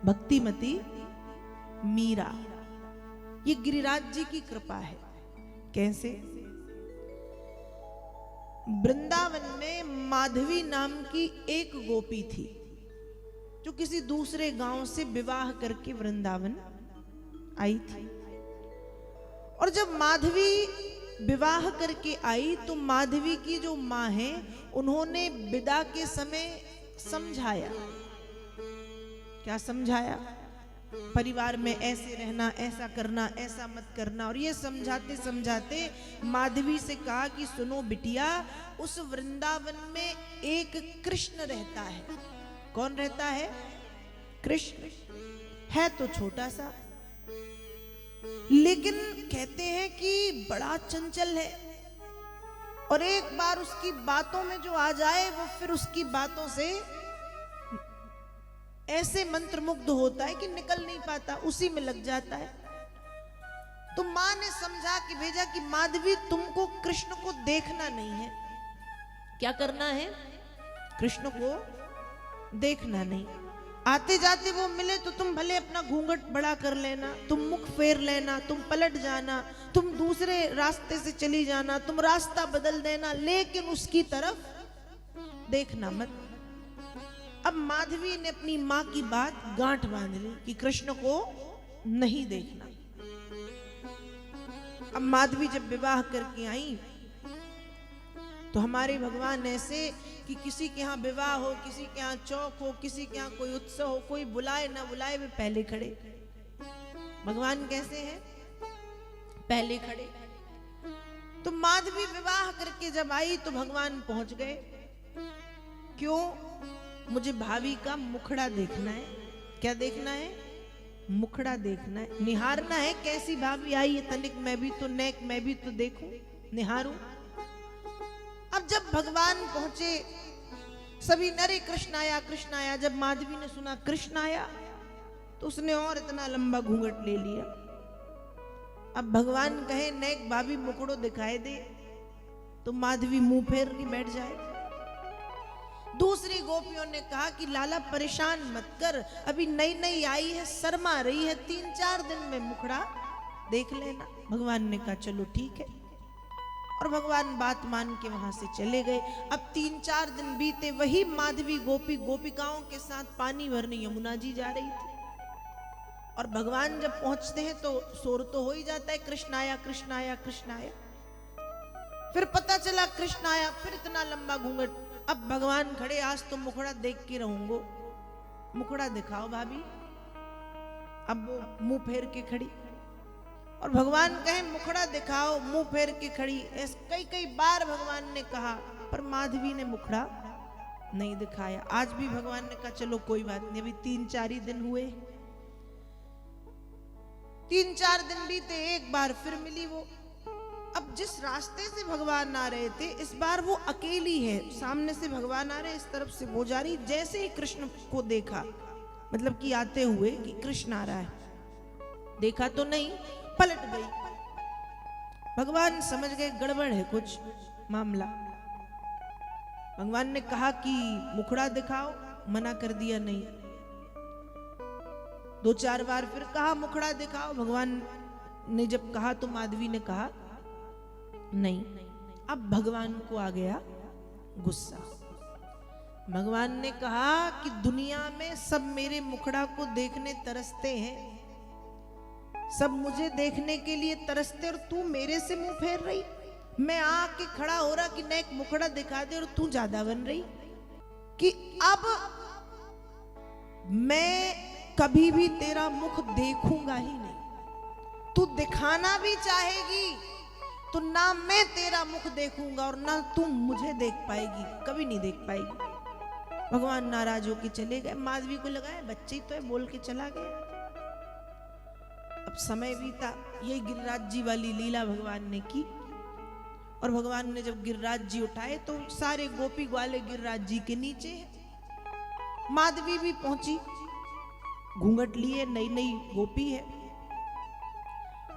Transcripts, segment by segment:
भक्तिमती मीरा। ये गिरिराज जी की कृपा है। कैसे? वृंदावन में माधवी नाम की एक गोपी थी जो किसी दूसरे गांव से विवाह करके वृंदावन आई थी। और जब माधवी विवाह करके आई तो माधवी की जो माँ है उन्होंने विदा के समय समझाया। क्या समझाया? परिवार में ऐसे रहना, ऐसा करना, ऐसा मत करना। और ये समझाते समझाते माधवी से कहा कि सुनो बिटिया, उस वृंदावन में एक कृष्ण रहता है। कौन रहता है? कृष्ण। है तो छोटा सा, लेकिन कहते हैं कि बड़ा चंचल है। और एक बार उसकी बातों में जो आ जाए वो फिर उसकी बातों से ऐसे मंत्रमुग्ध होता है कि निकल नहीं पाता, उसी में लग जाता है। तो मां ने समझा कि भेजा कि माधवी तुमको कृष्ण को देखना नहीं है। क्या करना है? कृष्ण को देखना नहीं। आते जाते वो मिले तो तुम भले अपना घूंघट बड़ा कर लेना, तुम मुख फेर लेना, तुम पलट जाना, तुम दूसरे रास्ते से चली जाना, तुम रास्ता बदल देना, लेकिन उसकी तरफ देखना मत। अब माधवी ने अपनी मां की बात गांठ बांध ली कि कृष्ण को नहीं देखना। अब माधवी जब विवाह करके आई तो हमारे भगवान ऐसे कि किसी के यहाँ विवाह हो, किसी के यहाँ चौक हो, किसी के यहाँ कोई उत्सव हो, कोई बुलाए ना बुलाए वे पहले खड़े। भगवान कैसे हैं? पहले खड़े। तो माधवी विवाह करके जब आई तो भगवान पहुंच गए। क्यों? मुझे भाभी का मुखड़ा देखना है। क्या देखना है? मुखड़ा देखना है, निहारना है। कैसी भाभी आई है, तनिक मैं भी तो, नेक मैं भी तो देखूं, निहारूं। अब जब भगवान पहुंचे सभी नरे कृष्ण आया, कृष्ण आया। जब माधवी ने सुना कृष्ण आया तो उसने और इतना लंबा घूंघट ले लिया। अब भगवान कहे नेक भाभी मुखड़ो दिखाई दे, तो माधवी मुंह फेर नहीं बैठ जाए। दूसरी गोपियों ने कहा कि लाला परेशान मत कर, अभी नई नई आई है, शर्मा रही है, 3-4 दिन में मुखड़ा देख लेना। भगवान ने कहा चलो ठीक है। और भगवान बात मान के वहां से चले गए। अब 3-4 दिन बीते, वही माधवी गोपी गोपिकाओं के साथ पानी भरने यमुना जी जा रही थी। और भगवान जब पहुंचते हैं तो शोर तो हो ही जाता है, कृष्ण आया, कृष्ण आया, कृष्ण आया। फिर पता चला कृष्ण आया, फिर इतना लंबा घूंघट। अब भगवान खड़े, आज तो मुखड़ा देख के रहूंगो, मुखड़ा दिखाओ भाभी। अब वो मुंह फेर के खड़ी और भगवान कहे मुखड़ा दिखाओ, मुंह फेर के खड़ी। कई कई बार भगवान ने कहा, पर माधवी ने मुखड़ा नहीं दिखाया। आज भी भगवान ने कहा चलो कोई बात नहीं, अभी 3-4 ही दिन हुए। 3-4 दिन बीते, एक बार फिर मिली वो। अब जिस रास्ते से भगवान आ रहे थे, इस बार वो अकेली है। सामने से भगवान आ रहे, इस तरफ से वो जा रही। जैसे ही कृष्ण को देखा, मतलब कि आते हुए कि कृष्ण आ रहा है, देखा तो नहीं, पलट गई। भगवान समझ गए गड़बड़ है कुछ मामला। भगवान ने कहा कि मुखड़ा दिखाओ, मना कर दिया नहीं। 2-4 बार फिर कहा मुखड़ा दिखाओ। भगवान ने जब कहा तो माधवी ने कहा नहीं। अब भगवान को आ गया गुस्सा। भगवान ने कहा कि दुनिया में सब मेरे मुखड़ा को देखने तरसते हैं, सब मुझे देखने के लिए तरसते, और तू मेरे से मुंह फेर रही। मैं आके खड़ा हो रहा कि नेक मुखड़ा दिखा दे, और तू ज्यादा बन रही कि अब मैं कभी भी तेरा मुख देखूंगा ही नहीं। तू दिखाना भी चाहेगी तो ना मैं तेरा मुख देखूंगा और ना तू मुझे देख पाएगी, कभी नहीं देख पाएगी। भगवान नाराज होकर चले गए। माधवी को लगा है बच्चे ही तो है, बोल के चला गया। अब समय बीता, यही गिरिराज जी वाली लीला भगवान ने की। और भगवान ने जब गिरिराज जी उठाए तो सारे गोपी ग्वाले गिरिराज जी के नीचे है। माधवी भी पहुंची, घूंघट लिए, नई नई गोपी है।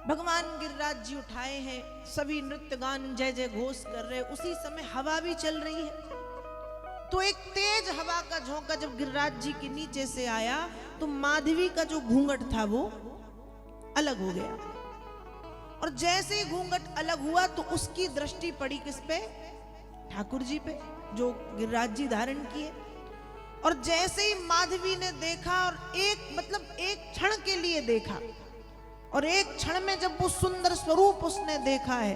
भगवान गिरिराज जी उठाए हैं, सभी नृत्य गान जय जय घोष कर रहे। उसी समय हवा भी चल रही है तो एक तेज हवा का झोंका जब गिरिराज जी के नीचे से आया तो माधवी का जो घूंघट था वो अलग हो गया। और जैसे ही घूंघट अलग हुआ तो उसकी दृष्टि पड़ी किस पे? ठाकुर जी पे, जो गिरिराज जी धारण किए। और जैसे ही माधवी ने देखा और एक क्षण के लिए देखा, और एक क्षण में जब वो सुंदर स्वरूप उसने देखा है,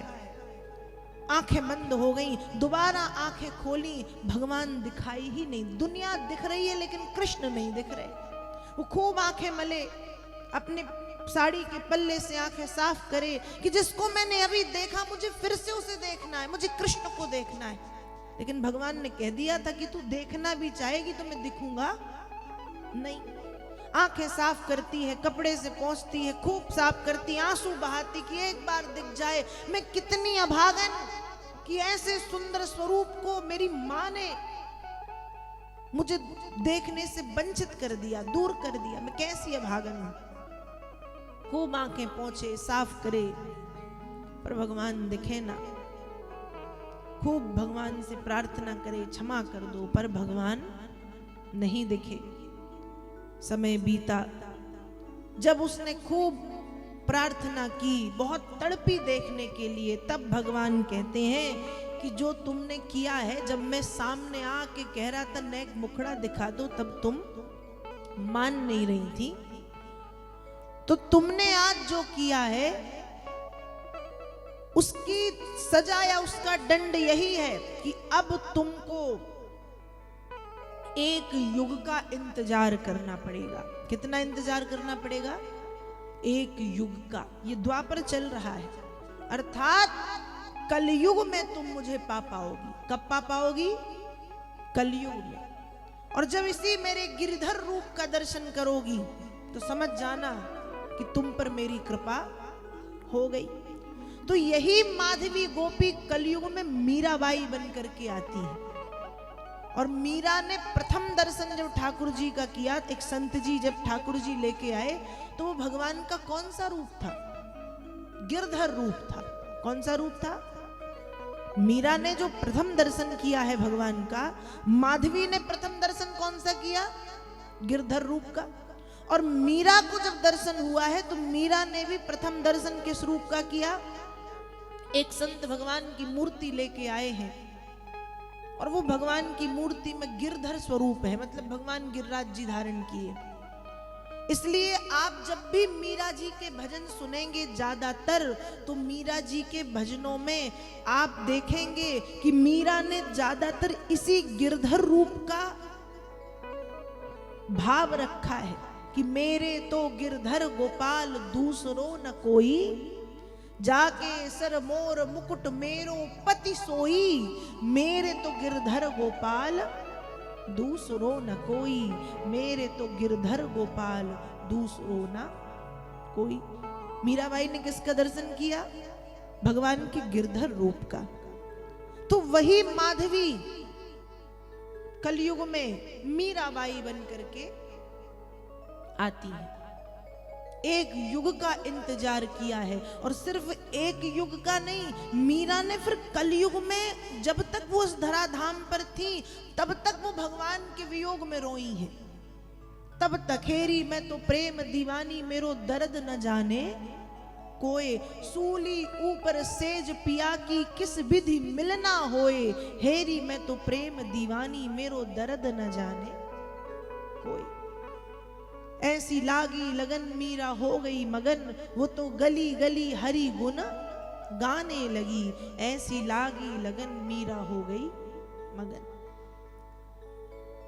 आंखें बंद हो गई। दोबारा आंखें खोली, भगवान दिखाई ही नहीं। दुनिया दिख रही है लेकिन कृष्ण नहीं दिख रहे। वो खूब आंखें मले, अपने साड़ी के पल्ले से आंखें साफ करे कि जिसको मैंने अभी देखा मुझे फिर से उसे देखना है, मुझे कृष्ण को देखना है। लेकिन भगवान ने कह दिया था कि तू देखना भी चाहेगी तो मैं दिखूंगा नहीं। आंखें साफ करती है, कपड़े से पोंछती है, खूब साफ करती, आंसू बहाती कि एक बार दिख जाए। मैं कितनी अभागन कि ऐसे सुंदर स्वरूप को मेरी मां ने मुझे देखने से वंचित कर दिया, दूर कर दिया। मैं कैसी अभागन हूं। खूब आंखें पोंछे, साफ करे, पर भगवान दिखे ना। खूब भगवान से प्रार्थना करे, क्षमा कर दो, पर भगवान नहीं दिखे। समय बीता, जब उसने खूब प्रार्थना की, बहुत तड़पी देखने के लिए, तब भगवान कहते हैं कि जो तुमने किया है, जब मैं सामने आके कह रहा था नेक मुखड़ा दिखा दो, तब तुम मान नहीं रही थी। तो तुमने आज जो किया है उसकी सजा या उसका दंड यही है कि अब तुमको एक युग का इंतजार करना पड़ेगा। कितना इंतजार करना पड़ेगा? एक युग का। ये द्वापर चल रहा है, अर्थात कलयुग में तुम मुझे पा पाओगी। कब पा पाओगी? कलयुग में। और जब इसी मेरे गिरधर रूप का दर्शन करोगी तो समझ जाना कि तुम पर मेरी कृपा हो गई। तो यही माधवी गोपी कलयुग में मीराबाई बन करके आती है। और मीरा ने प्रथम दर्शन जब ठाकुर जी का किया, एक संत जी जब ठाकुर जी लेके आए तो वो भगवान का कौन सा रूप था? गिरधर रूप था। कौन सा रूप था? मीरा ने जो प्रथम दर्शन किया है भगवान का, माधवी ने प्रथम दर्शन कौन सा किया? गिरधर रूप का। और मीरा को जब दर्शन हुआ है तो मीरा ने भी प्रथम दर्शन किस रूप का किया? एक संत भगवान की मूर्ति लेके आए हैं और वो भगवान की मूर्ति में गिरधर स्वरूप है, मतलब भगवान गिरिराज जी धारण किए। इसलिए आप जब भी मीरा जी के भजन सुनेंगे ज्यादातर, तो मीरा जी के भजनों में आप देखेंगे कि मीरा ने ज्यादातर इसी गिरधर रूप का भाव रखा है कि मेरे तो गिरधर गोपाल दूसरो न कोई, जाके सर मोर मुकुट मेरो पति सोई, मेरे तो गिरधर गोपाल दूसरो न कोई, मेरे तो गिरधर गोपाल दूसरो न कोई। मीराबाई ने किसका दर्शन किया? भगवान के गिरधर रूप का। तो वही माधवी कलयुग में मीराबाई बन करके आती है। एक युग का इंतजार किया है, और सिर्फ एक युग का नहीं, मीरा ने फिर कलयुग में जब तक वो उस धराधाम पर थी तब तक वो भगवान के वियोग में रोई है। तब तक हेरी मैं तो प्रेम दीवानी मेरो दर्द न जाने कोई, सूली ऊपर सेज पिया की किस विधि मिलना होए, हेरी मैं तो प्रेम दीवानी मेरो दर्द न जाने कोई। ऐसी लागी लगन मीरा हो गई मगन, वो तो गली गली हरि गुण गाने लगी, ऐसी लागी लगन मीरा हो गई मगन।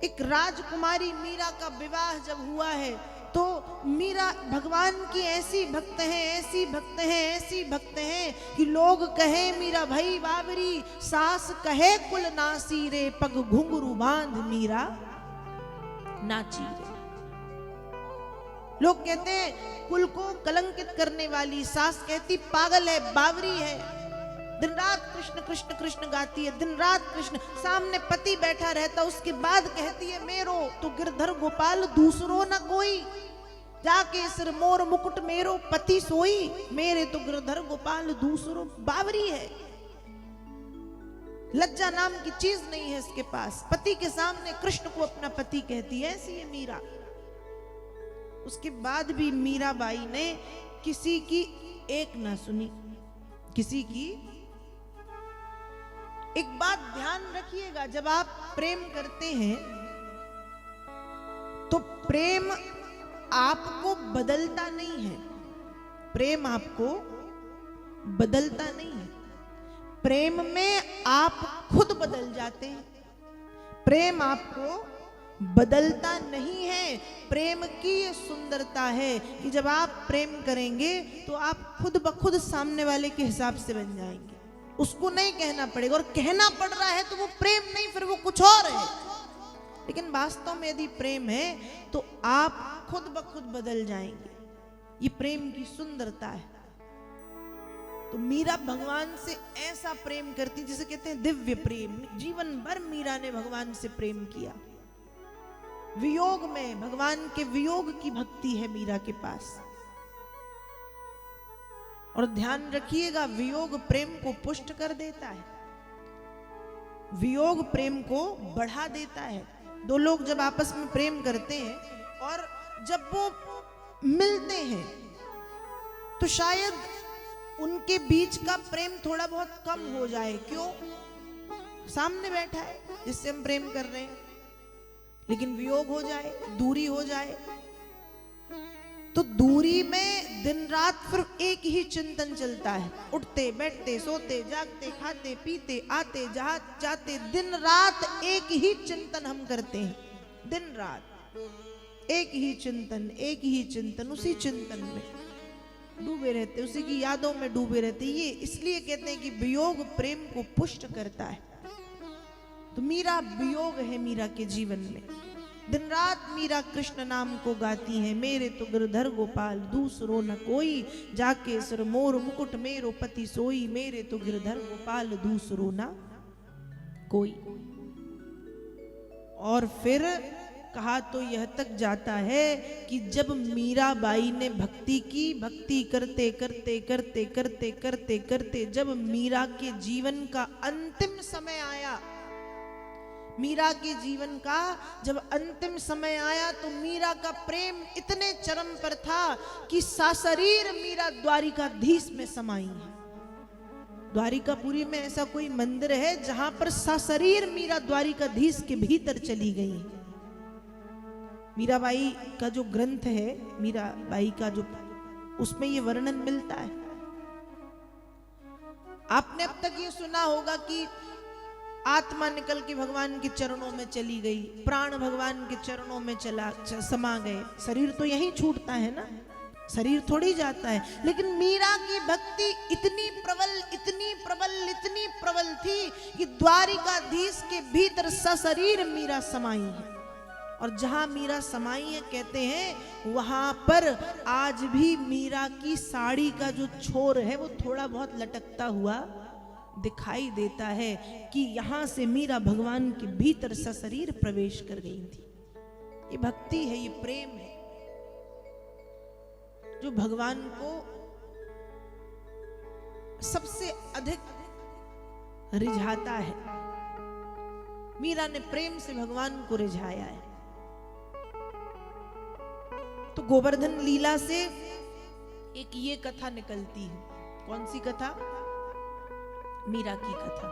एक राजकुमारी मीरा का विवाह जब हुआ है तो मीरा भगवान की ऐसी भक्त हैं, ऐसी भक्त हैं, ऐसी भक्त हैं कि लोग कहे मीरा भई बाबरी, सास कहे कुल नासी रे, पग घुंघरू बांध मीरा नाची रे। लोग कहते हैं कुल को कलंकित करने वाली, सास कहती पागल है, बावरी है, दिन रात कृष्ण कृष्ण कृष्ण गाती है, दिन रात कृष्ण, सामने पति बैठा रहता, उसके बाद कहती है मेरो तो गिरधर गोपाल दूसरो न कोई, जाके सिर मोर मुकुट मेरो पति सोई, मेरे तो गिरधर गोपाल दूसरो, बावरी है। लज्जा नाम की चीज नहीं है इसके पास। पति के सामने कृष्ण को अपना पति कहती है, ऐसी है मीरा। उसके बाद भी मीराबाई ने किसी की एक ना सुनी, किसी की। एक बात ध्यान रखिएगा, जब आप प्रेम करते हैं तो प्रेम आपको बदलता नहीं है, प्रेम आपको बदलता नहीं है। प्रेम में आप खुद बदल जाते हैं, प्रेम आपको बदलता नहीं है। प्रेम की ये सुंदरता है कि जब आप प्रेम करेंगे तो आप खुद ब खुद सामने वाले के हिसाब से बन जाएंगे, उसको नहीं कहना पड़ेगा। और कहना पड़ रहा है तो वो प्रेम नहीं, फिर वो कुछ और है। लेकिन वास्तव में यदि प्रेम है तो आप खुद ब खुद बदल जाएंगे। ये प्रेम की सुंदरता है। तो मीरा भगवान से ऐसा प्रेम करती, जिसे कहते हैं दिव्य प्रेम। जीवन भर मीरा ने भगवान से प्रेम किया। वियोग में, भगवान के वियोग की भक्ति है मीरा के पास। और ध्यान रखिएगा, वियोग प्रेम को पुष्ट कर देता है, वियोग प्रेम को बढ़ा देता है। दो लोग जब आपस में प्रेम करते हैं और जब वो मिलते हैं तो शायद उनके बीच का प्रेम थोड़ा बहुत कम हो जाए। क्यों? सामने बैठा है जिससे हम प्रेम कर रहे हैं, लेकिन वियोग हो जाए, दूरी हो जाए, तो दूरी में दिन रात फिर एक ही चिंतन चलता है। उठते बैठते, सोते जागते, खाते पीते, आते जहां जाते, दिन रात एक ही चिंतन हम करते हैं। दिन रात एक ही चिंतन, एक ही चिंतन, उसी चिंतन में डूबे रहते, उसी की यादों में डूबे रहते। ये इसलिए कहते हैं कि वियोग प्रेम को पुष्ट करता है। तो मीरा वियोग है मीरा के जीवन में। दिन रात मीरा कृष्ण नाम को गाती हैं। मेरे तो गिरधर गोपाल दूसरो न कोई, जाके सिर मोर मुकुट मेरो पति सोई। मेरे तो गिरधर गोपाल दूसरो न कोई। और फिर कहा तो यह तक जाता है कि जब मीराबाई ने भक्ति की, भक्ति करते करते करते करते करते करते जब मीरा के जीवन का अंतिम समय आया, मीरा के जीवन का जब अंतिम समय आया, तो मीरा का प्रेम इतने चरम पर था कि साशरीर मीरा द्वारिकाधीश में समाई है। द्वारिकापुरी में ऐसा कोई मंदिर है जहां पर साशरीर मीरा द्वारिकाधीश के भीतर चली गई है। मीराबाई का जो ग्रंथ है, मीराबाई का जो, उसमें ये वर्णन मिलता है। आपने अब तक ये सुना होगा कि आत्मा निकल के भगवान के चरणों में चली गई, प्राण भगवान के चरणों में समा गए। शरीर तो यहीं छूटता है ना, शरीर थोड़ी जाता है। लेकिन मीरा की भक्ति इतनी प्रबल, इतनी प्रबल, इतनी प्रबल थी कि द्वारिकाधीश के भीतर सशरीर मीरा समाई है। और जहां मीरा समाई है, कहते हैं वहां पर आज भी मीरा की साड़ी का जो छोर है वो थोड़ा बहुत लटकता हुआ दिखाई देता है कि यहां से मीरा भगवान के भीतर सशरीर प्रवेश कर गई थी। ये भक्ति है, ये प्रेम है जो भगवान को सबसे अधिक रिझाता है। मीरा ने प्रेम से भगवान को रिझाया है। तो गोवर्धन लीला से एक ये कथा निकलती है। कौन सी कथा? मीरा की कथा।